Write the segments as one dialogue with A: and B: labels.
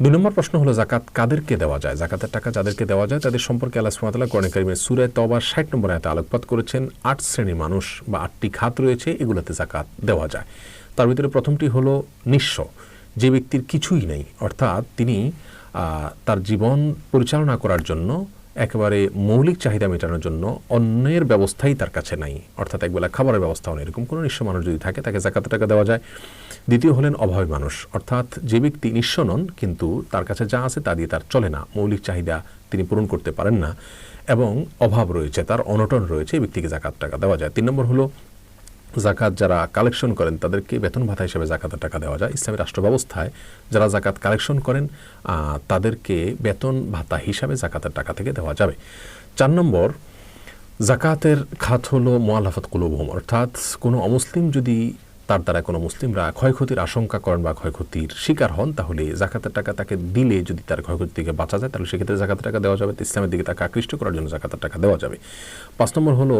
A: 2 নম্বর প্রশ্ন হলো জাকাত কাদেরকে দেওয়া যায়? জাকাতের টাকা যাদেরকে দেওয়া যায় তাদের সম্পর্কে আল্লাহ সুবহানাহু ওয়া তাআলা কোরআনে কারিমের সূরা তওবার 60 নম্বর আয়াতে আলোকপাত করেছেন। 8 শ্রেণীর মানুষ বা 8টি খাত রয়েছে, এগুলোতে জাকাত দেওয়া যায়। তার ভিতরে প্রথমটি হলো নিঃস্ব, যে ব্যক্তির কিছুই নেই, অর্থাৎ তিনি তার জীবন পরিচালনা করার জন্য একেবারে মৌলিক চাহিদা মেটানোর জন্য অন্যের ব্যবস্থাই তার কাছে নাই, অর্থাৎ একবেলা খাবারের ব্যবস্থাও নেই, এরকম কোনো নিঃস্ব মানুষ যদি থাকে তাকে জাকাতের টাকা দেওয়া যায়। দ্বিতীয় হলেন অভাবী মানুষ, অর্থাৎ যে ব্যক্তি নিঃস্ব নন কিন্তু তার কাছে যা আছে তা দিয়ে তার চলে না, মৌলিক চাহিদা তিনি পূরণ করতে পারেন না এবং অভাব রয়েছে, তার অনটন রয়েছে, এই ব্যক্তিকে জাকাত টাকা দেওয়া যায়। 3 নম্বর হলো জাকাত যারা কালেকশন করেন তাদেরকে বেতন ভাতা হিসেবে জাকাতের টাকা দেওয়া যায়। ইসলামী রাষ্ট্র ব্যবস্থায় যারা জাকাত কালেকশন করেন তাদেরকে বেতন ভাতা হিসাবে জাকাতের টাকা থেকে দেওয়া যাবে। 4 নম্বর জাকাতের খাত হলো মুআল্লাফাত কুলুবুহুম, অর্থাৎ কোনো অমুসলিম যদি তার দ্বারা কোনো মুসলিমরা ক্ষয়ক্ষতির আশঙ্কা করেন বা ক্ষয়ক্ষতির শিকার হন, তাহলে জাকাতের টাকা তাকে দিলে যদি তার ক্ষয়ক্ষতি থেকে বাঁচা যায় তাহলে সেক্ষেত্রে জাকাতের টাকা দেওয়া যাবে, ইসলামের দিকে তাকে আকৃষ্ট করার জন্য জাকাতের টাকা দেওয়া যাবে। 5 নম্বর হলো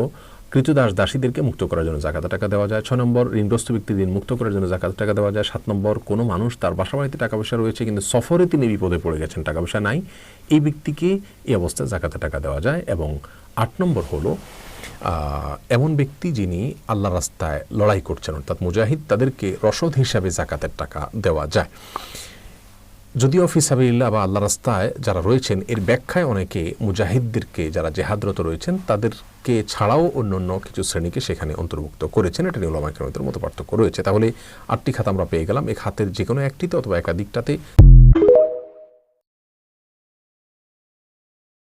A: কৃতদাস দাসীদেরকে মুক্ত করার জন্য জাকাতের টাকা দেওয়া যায়। 6 নম্বর ঋণগ্রস্ত ব্যক্তির ঋণ মুক্ত করার জন্য জাকাতের টাকা দেওয়া যায়। 7 নম্বর কোনো মানুষ তার বাসা বাড়িতে টাকা পয়সা রয়েছে কিন্তু সফরে তিনি বিপদে পড়ে গেছেন, টাকা পয়সা নাই, এই ব্যক্তিকে এই অবস্থায় জাকাতের টাকা দেওয়া যায়। এবং 8 নম্বর হলো এমন ব্যক্তি যিনি আল্লাহ রাস্তায় লড়াই করছেন, অর্থাৎ মুজাহিদ, তাদেরকে রসদ হিসাবে জাকাতের টাকা দেওয়া যায়। যদিও ফি সাবিলিল্লাহ বা আল্লাহ রাস্তায় যারা রয়েছেন এর ব্যাখ্যায় অনেকে মুজাহিদদেরকে যারা জেহাদরত রয়েছেন তাদেরকে ছাড়াও অন্য কিছু শ্রেণীকে সেখানে অন্তর্ভুক্ত করেছেন, এটা নিয়ে উলামায়ে কেরামের মতো পার্থক্য রয়েছে। তাহলে 8টি খাত আমরা পেয়ে গেলাম, এই খাতের যে কোনো একটিতে অথবা একাধিকটাতে